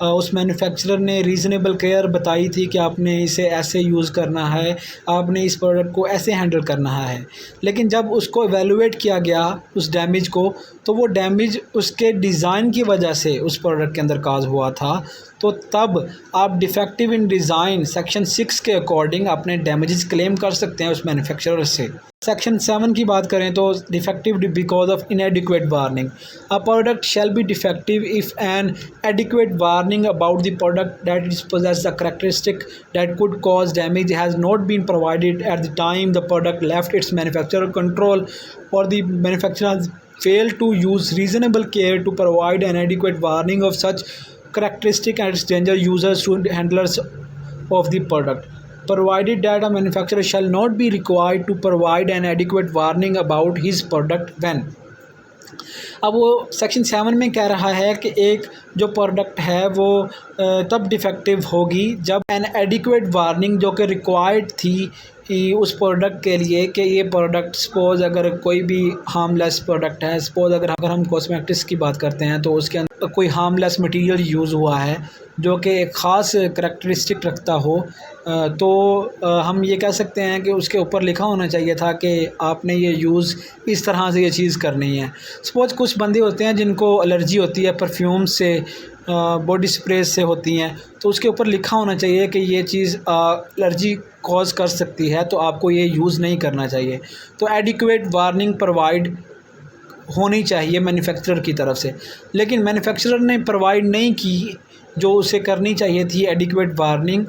उस मैन्युफैक्चरर ने रीज़नेबल केयर बताई थी कि आपने इसे ऐसे यूज़ करना है, आपने इस प्रोडक्ट को ऐसे हैंडल करना है, लेकिन जब उसको एवेलुएट किया गया उस डैमेज को, तो वो डैमेज उसके डिज़ाइन की वजह से उस प्रोडक्ट के अंदर काज हुआ था, तो तब आप डिफेक्टिव इन डिज़ाइन सेक्शन 6 के अकॉर्डिंग अपने डैमेजेस क्लेम कर सकते हैं उस मैन्युफैक्चरर से। सेक्शन 7 की बात करें तो defective because of inadequate warning. A product shall be defective if an adequate warning about the product that is possess the characteristic that could cause damage has not been provided at the time the product left its manufacturer control, or the manufacturer failed to use reasonable care to provide an adequate warning of such characteristic and its danger users to handlers of the product, provided that a manufacturer shall not be required to provide an adequate warning about his product when अब वो सेक्शन 7 में कह रहा है कि एक जो प्रोडक्ट है वो तब डिफेक्टिव होगी जब एन एडिक्वेट वार्निंग जो कि रिक्वायर्ड थी उस प्रोडक्ट के लिए कि ये प्रोडक्ट सपोज़ अगर कोई भी हार्मलेस प्रोडक्ट है, सपोज़ अगर हम कॉस्मेटिक्स की बात करते हैं तो उसके अंदर कोई हार्मलेस मटेरियल यूज़ हुआ है जो कि एक ख़ास करैक्टरिस्टिक रखता हो, तो हम ये कह सकते हैं कि उसके ऊपर लिखा होना चाहिए था कि आपने ये यूज़ इस तरह से ये चीज़ करनी है। सपोज़ कुछ बंदे होते हैं जिनको एलर्जी होती है परफ्यूम से, बॉडी स्प्रे से होती हैं, तो उसके ऊपर लिखा होना चाहिए कि ये चीज़ एलर्जी कॉज़ कर सकती है, तो आपको ये यूज़ नहीं करना चाहिए। तो एडिक्वेट वार्निंग प्रोवाइड होनी चाहिए मैन्युफैक्चरर की तरफ से, लेकिन मैन्युफैक्चरर ने प्रोवाइड नहीं की जो उसे करनी चाहिए थी एडिक्वेट वार्निंग,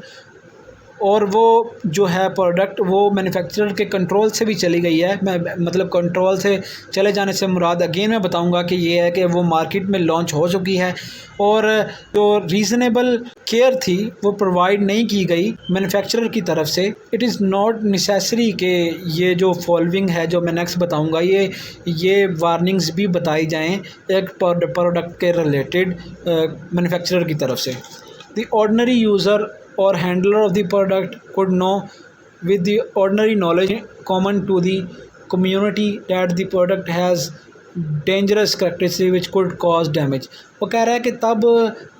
और वो जो है प्रोडक्ट वो मैन्युफैक्चरर के कंट्रोल से भी चली गई है। मतलब कंट्रोल से चले जाने से मुराद अगेन मैं बताऊंगा कि ये है कि वो मार्केट में लॉन्च हो चुकी है और जो रीज़नेबल केयर थी वो प्रोवाइड नहीं की गई मैन्युफैक्चरर की तरफ से। इट इज़ नॉट नेसेसरी कि ये जो फॉलोइंग है जो मैं नेक्स्ट बताऊंगा ये वार्निंग्स भी बताई जाएँ एक प्रोडक्ट के रिलेटेड मैन्युफैक्चरर की तरफ से। The ordinary user or handler of the product could know with the ordinary knowledge common to the community that the product has dangerous characteristics which could cause damage। वो कह रहा है कि तब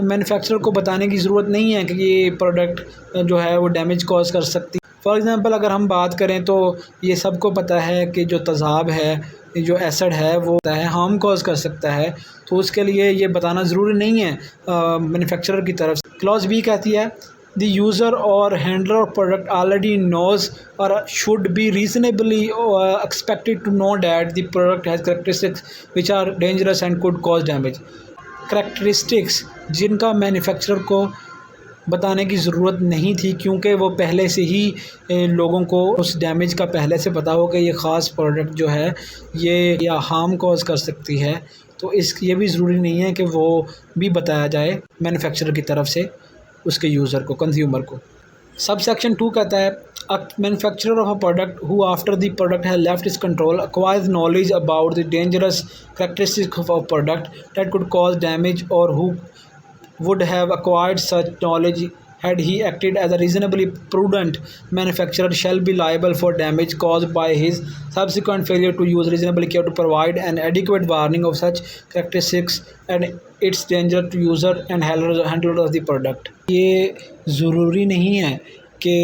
मैन्युफैक्चरर को बताने की ज़रूरत नहीं है कि ये प्रोडक्ट जो है वो डैमेज कॉज कर सकती है। फॉर एग्ज़ाम्पल अगर हम बात करें तो ये सबको पता है कि जो तेज़ाब है, जो एसिड है वो हार्म कॉज कर सकता है, तो उसके लिए ये बताना ज़रूरी नहीं है मैन्युफैक्चरर की तरफ से। क्लॉज बी कहती है the user or handler of product already knows or should be reasonably expected to know that the product has characteristics which are dangerous and could cause damage। characteristics जिनका मैन्युफैक्चरर को बताने की ज़रूरत नहीं थी क्योंकि वो पहले से ही लोगों को उस डैमेज का पहले से पता हो कि ये ख़ास प्रोडक्ट जो है ये या हार्म कॉज कर सकती है, तो ये भी ज़रूरी नहीं है कि वो भी बताया जाए मैन्युफैक्चरर की तरफ से उसके यूज़र को, कंज्यूमर को। सब सेक्शन 2 कहता है a manufacturer of a product who after the product has left it's control acquires knowledge about the dangerous characteristics of a product that could cause damage or who would have acquired such knowledge had he acted as a reasonably prudent manufacturer shall be liable for damage caused by his subsequent failure to use reasonable care to provide an adequate warning of such characteristics and its danger to user and handler of the product। ये ज़रूरी नहीं है कि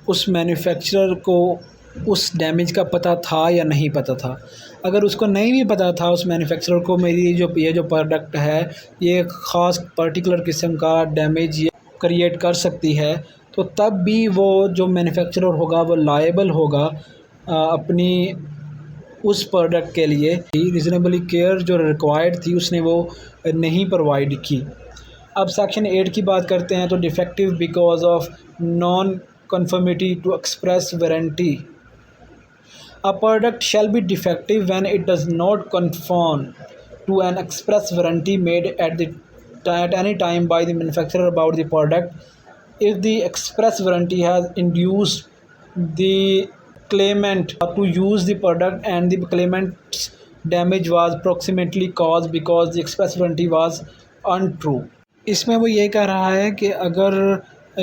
उस मैन्युफैक्चरर को उस डैमेज का पता था या नहीं पता था। अगर उसको नहीं भी पता था उस मैन्युफैक्चरर को मेरी ये जो प्रोडक्ट है ये ख़ास पर्टिकुलर किस्म का डैमेज क्रिएट कर सकती है, तो तब भी वो जो मैन्युफैक्चरर होगा वो लायबल होगा अपनी उस प्रोडक्ट के लिए। रीज़नेबली केयर जो रिक्वायर्ड थी उसने वो नहीं प्रोवाइड की। अब सेक्शन 8 की बात करते हैं तो defective because of non conformity to express warranty. A product shall be defective when it does not conform to an express warranty made at any time by the manufacturer about the product if the express warranty has induced the claimant to use the product and the claimant's damage was approximately caused because the express warranty was untrue। इसमें वो ये कह रहा है कि अगर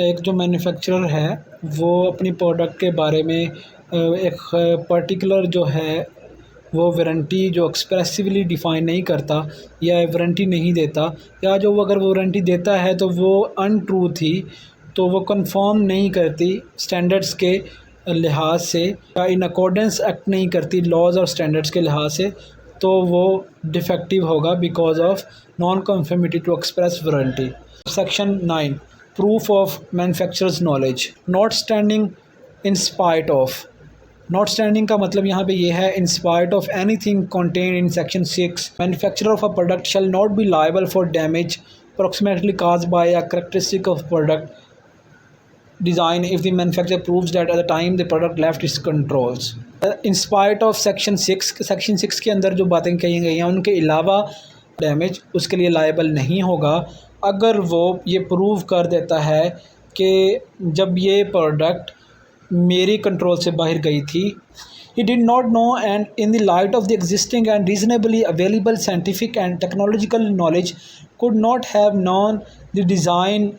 एक जो मैन्युफैक्चरर है वो अपनी प्रोडक्ट के बारे में एक पर्टिकुलर जो है वो वारंटी जो एक्सप्रेसिवली डिफ़ाइन नहीं करता या वारंटी नहीं देता, या जो अगर वो वारंटी देता है तो वो अनट्रू थी, तो वो कंफर्म नहीं करती स्टैंडर्ड्स के लिहाज से या इन अकॉर्डेंस एक्ट नहीं करती लॉज और स्टैंडर्ड्स के लिहाज से, तो वो डिफेक्टिव होगा because of non conformity to express warranty. Section 9 proof of manufacturers knowledge. Not standing in spite of. Not standing का मतलब यहाँ पे ये है in spite of anything contained in section 6 manufacturer of a product shall not be liable for damage approximately caused by a characteristic of product design if the manufacturer proves that at the time the product left its controls। in spite of section 6 के अंदर जो बातें कही गई हैं उनके अलावा डैमेज उसके लिए लायबल नहीं होगा अगर वो ये प्रूव कर देता है कि जब ये प्रोडक्ट मेरी कंट्रोल से बाहर गई थी He did not know, and in the light of the existing and reasonably available scientific and technological knowledge, could not have known the design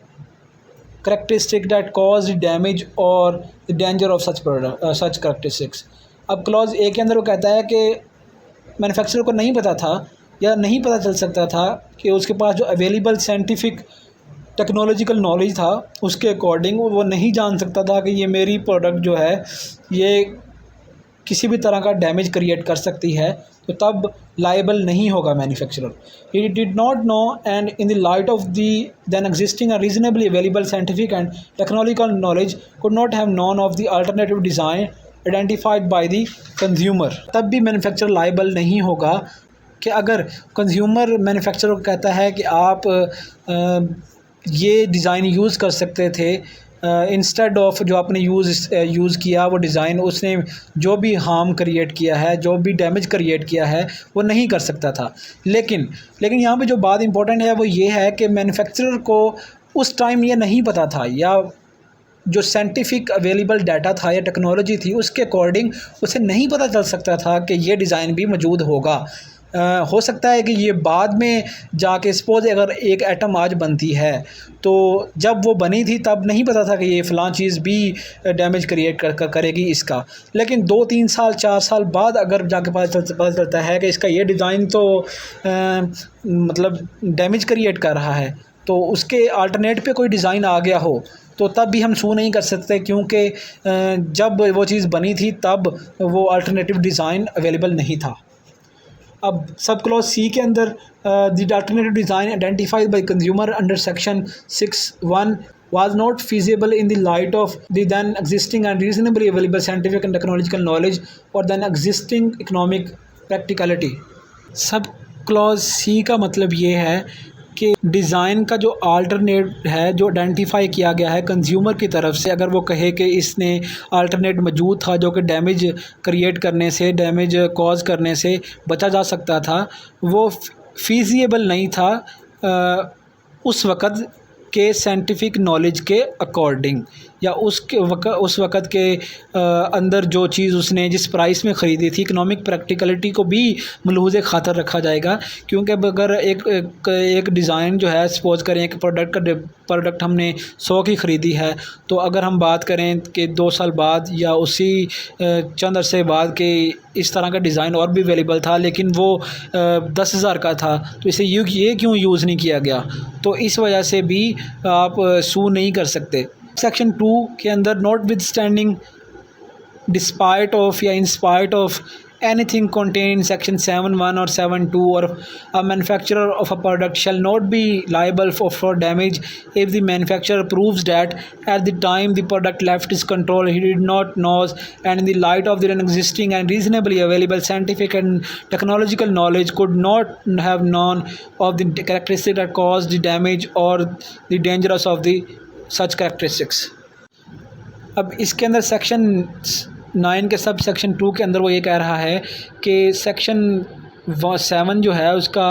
characteristic that cause the damage or the danger of such characteristics. अब क्लॉज ए के अंदर वो कहता है कि मैन्युफैक्चरर को नहीं पता था या नहीं पता चल सकता था कि उसके पास जो अवेलेबल साइंटिफिक टेक्नोलॉजिकल नॉलेज था उसके अकॉर्डिंग वो नहीं जान सकता था कि ये मेरी प्रोडक्ट जो है ये किसी भी तरह का डैमेज क्रिएट कर सकती है, तो तब लाइबल नहीं होगा manufacturer. He did not know, and in the light of the then existing and reasonably available scientific and technological knowledge could not have known of the alternative design identified by the consumer. तब भी मैन्युफैक्चरर लाइबल नहीं होगा कि अगर कंज्यूमर मैन्युफैक्चरर को कहता है कि आप ये डिज़ाइन यूज़ कर सकते थे इंस्टेड ऑफ जो आपने यूज़ किया वो डिज़ाइन, उसने जो भी हार्म क्रिएट किया है, जो भी डैमेज क्रिएट किया है वो नहीं कर सकता था. लेकिन यहाँ पे जो बात इंपॉर्टेंट है वो ये है कि मैन्युफैक्चरर को उस टाइम ये नहीं पता था, या जो साइंटिफिक अवेलेबल डाटा था या टेक्नोलॉजी थी उसके अकॉर्डिंग उसे नहीं पता चल सकता था कि ये डिज़ाइन भी मौजूद होगा. हो सकता है कि ये बाद में जाके सपोज अगर एक एटम आज बनती है तो जब वो बनी थी तब नहीं पता था कि ये फ़लाँ चीज़ भी डैमेज क्रिएट करेगी इसका, लेकिन 2-3 साल 4 साल बाद अगर जाके पता चलता है कि इसका ये डिज़ाइन तो मतलब डैमेज क्रिएट कर रहा है, तो उसके अल्टरनेट पे कोई डिज़ाइन आ गया हो तो तब भी हम सू नहीं कर सकते, क्योंकि जब वो चीज़ बनी थी तब वो अल्टरनेटिव डिज़ाइन अवेलेबल नहीं था. अब सब क्लॉज सी के अंदर the alternative design identified by consumer under section 6(1) was not feasible in the light of the then existing and reasonably available scientific and technological knowledge or then existing economic practicality. Sub clause C का मतलब ये है कि डिज़ाइन का जो अल्टरनेट है जो आइडेंटिफाई किया गया है कंज्यूमर की तरफ से, अगर वो कहे कि इसने अल्टरनेट मौजूद था जो कि डैमेज क्रिएट करने से, डैमेज कॉज करने से बचा जा सकता था, वो फीजिएबल नहीं था उस वक़्त के साइंटिफिक नॉलेज के अकॉर्डिंग, या उस वक़्त के अंदर जो चीज़ उसने जिस प्राइस में ख़रीदी थी. इकनॉमिक प्रैक्टिकलिटी को भी मलहूज़े ख़ातर रखा जाएगा, क्योंकि अगर एक डिज़ाइन जो है सपोज़ करें एक प्रोडक्ट हमने 100 की ख़रीदी है, तो अगर हम बात करें कि 2 साल बाद या उसी चंद अरसे बाद के इस तरह का डिज़ाइन और भी अवेलेबल था लेकिन वो 10,000 का था, तो इसे ये क्यों यूज़ नहीं किया गया, तो इस वजह से भी आप सू नहीं कर सकते. सेक्शन 2 के अंदर notwithstanding despite of या in spite of anything contained in section 7(1) or 7(2) or a manufacturer of a product shall not be liable for damage if the manufacturer proves that at the time the product left his control he did not know, and in the light of the existing and reasonably available scientific and technological knowledge could not have known of the characteristic that caused the damage or the dangers of the such characteristics. अब इसके अंदर सेक्शन 9 के सब सेक्शन 2 के अंदर वो ये कह रहा है कि सेक्शन 7 जो है उसका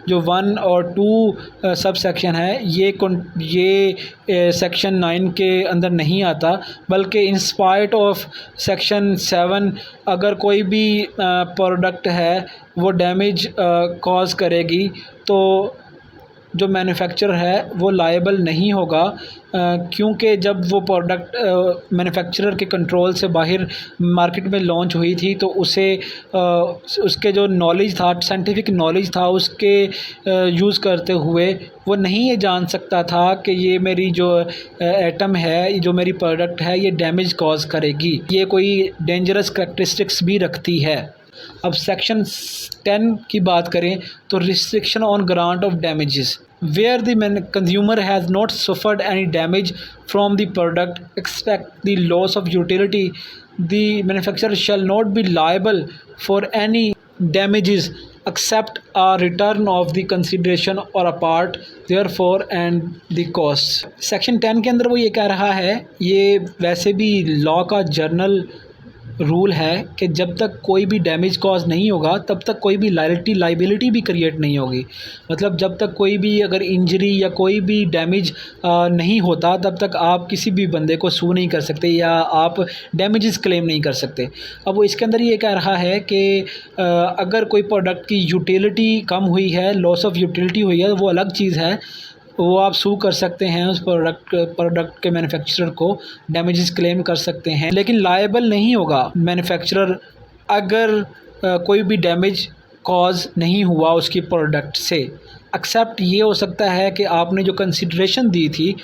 जो 1 और 2 सब सेक्शन है ये सेक्शन 9 के अंदर नहीं आता, बल्कि इन स्पाइट ऑफ सेक्शन 7 अगर कोई भी प्रोडक्ट है वो डैमेज कॉज करेगी तो जो मैन्युफैक्चरर है वो लायबल नहीं होगा, क्योंकि जब वो प्रोडक्ट मैन्युफैक्चरर के कंट्रोल से बाहर मार्केट में लॉन्च हुई थी तो उसे उसके जो नॉलेज था, साइंटिफिक नॉलेज था, उसके यूज़ करते हुए वो नहीं ये जान सकता था कि ये मेरी जो एटम है, जो मेरी प्रोडक्ट है, ये डैमेज कॉज करेगी, ये कोई डेंजरस करैक्टरिस्टिक्स भी रखती है. अब सेक्शन 10 की बात करें तो restriction on grant of damages where the consumer has not suffered any damage from the product except the loss of utility, the manufacturer shall not be liable for any damages except a return of the consideration or a part therefore and the cost. Section 10 के अंदर वो ये कह रहा है, ये वैसे भी लॉ का जर्नल रूल है कि जब तक कोई भी डैमेज कॉज नहीं होगा तब तक कोई भी लाइबिलिटी भी क्रिएट नहीं होगी। मतलब जब तक कोई भी अगर इंजरी या कोई भी डैमेज नहीं होता तब तक आप किसी भी बंदे को सू नहीं कर सकते या आप डैमेजेस क्लेम नहीं कर सकते। अब वो इसके अंदर ये कह रहा है कि अगर कोई प्रोडक्ट की यूटिलिटी कम हुई है, लॉस ऑफ यूटिलिटी हुई है, वो अलग चीज़ है, वो आप सू कर सकते हैं उस प्रोडक्ट के मैन्युफैक्चरर को, डैमेजेस क्लेम कर सकते हैं, लेकिन लायबल नहीं होगा मैन्युफैक्चरर अगर कोई भी डैमेज कॉज नहीं हुआ उसकी प्रोडक्ट से। एक्सेप्ट ये हो सकता है कि आपने जो कंसिडरेशन दी थी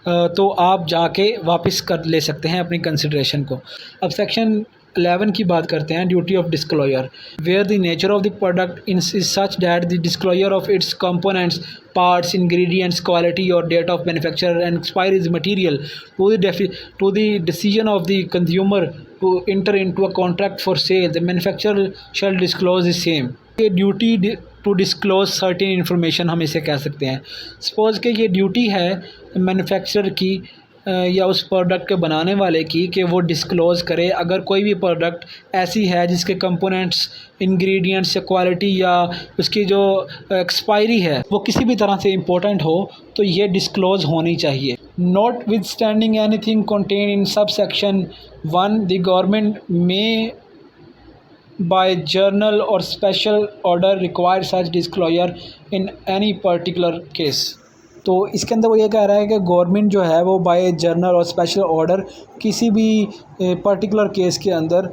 तो आप जाके वापस कर ले सकते हैं अपनी कंसिडरेशन को। अब सेक्शन 11 की बात करते हैं, duty of disclosure, where the nature of the product is such that the disclosure of its components, parts, ingredients, quality or date of manufacture and expiry is material to the decision of the consumer to enter into a contract for sale, the manufacturer shall disclose the same. ये duty to disclose certain information हम इसे कह सकते हैं। सपोज़ कि ये ड्यूटी है मैन्युफैक्चरर की या उस प्रोडक्ट के बनाने वाले की कि वो डिस्क्लोज़ करे अगर कोई भी प्रोडक्ट ऐसी है जिसके कंपोनेंट्स, इंग्रेडिएंट्स या क्वालिटी या उसकी जो एक्सपायरी है वो किसी भी तरह से इम्पोर्टेंट हो, तो ये डिस्क्लोज़ होनी चाहिए। Not with standing anything contain in sub section 1, the government में by journal or special order require such disclosure in any particular case। तो इसके अंदर वो ये कह रहा है कि गवर्नमेंट जो है वो बाय जर्नल और स्पेशल ऑर्डर किसी भी पर्टिकुलर केस के अंदर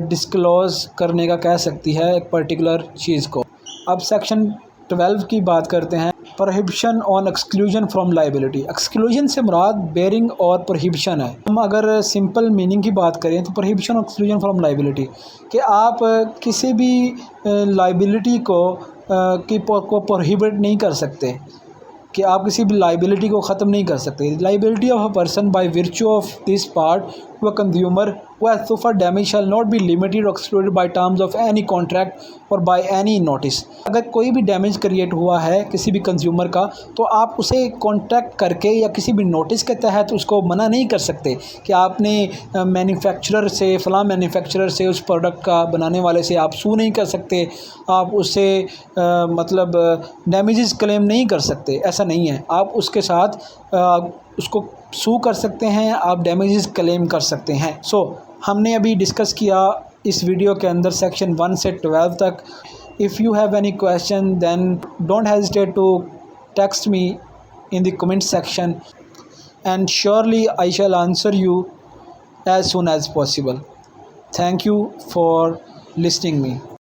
डिस्क्लोज़ करने का कह सकती है एक पर्टिकुलर चीज़ को। अब सेक्शन 12 की बात करते हैं, prohibition on exclusion from liability. Exclusion से मुराद बेरिंग और प्रोहिबिशन है। हम अगर सिंपल मीनिंग की बात करें तो प्रोहिबिशन और एक्सक्लूजन फ्रॉम लाइबिलिटी कि आप किसी भी लाइबिलिटी को प्रोहिबिट नहीं कर सकते, कि आप किसी भी लाइबिलिटी को ख़त्म नहीं कर सकते। Liability of a person by virtue of this part to a consumer who has suffered damage shall not be limited or excluded by terms of any contract or by any notice. अगर कोई भी डैमेज क्रिएट हुआ है किसी भी कंज्यूमर का तो आप उसे कॉन्टैक्ट करके या किसी भी नोटिस के तहत उसको मना नहीं कर सकते कि आपने मैन्युफैक्चरर से, फ़लाँ मैन्युफैक्चरर से, उस प्रोडक्ट का बनाने वाले से आप सू नहीं कर सकते, आप उससे मतलब डैमेजेस क्लेम नहीं कर सकते। ऐसा नहीं है, आप उसके साथ उसको सू कर सकते हैं, आप डैमेजेस क्लेम कर सकते हैं। हमने अभी डिस्कस किया इस वीडियो के अंदर सेक्शन 1 से 12 तक। If you have any question then don't hesitate to text me in the comment section and surely I shall answer you as soon as possible. Thank you for listening me.